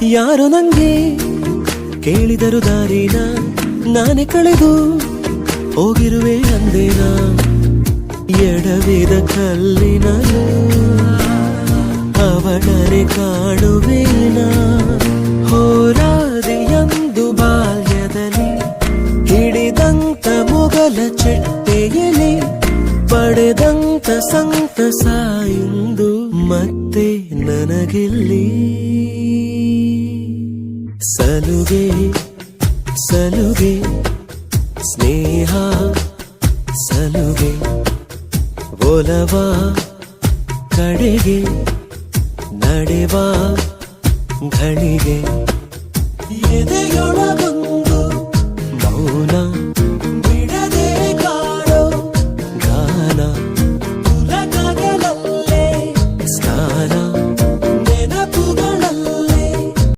ಯಾರು ನಂಗೆ ಕೇಳಿದರು ದಾರಿನ ನಾನೇ ಕಳೆದು ಹೋಗಿರುವೆ ಅಂದೇನ ಎಡವಿದ ಕಲ್ಲಿನಲ್ಲೂ ಅವಳನೆ ಕಾಣುವೇನ ಹೋರಾದಿಯಂದು ಬಾಲ್ಯದಲ್ಲಿ ಹಿಡಿದಂತ ಮೊಗಲ ಚೆಟ್ಟೆಯಲ್ಲಿ ಪಡೆದಂತ ಸಂತಸ ಇಂದು ಮತ್ತೆ ನನಗಿಲ್ಲಿ ಸಲುಗೆ ಸಲುಗೆ ಸ್ನೇಹ ಸಲುಗೆ ಒಲವ ಕಡೆಗೆ ನಡೆವ ಘಳಿಗೆ ಎದೆಯೊಳಗೊಂದು ಮೌನ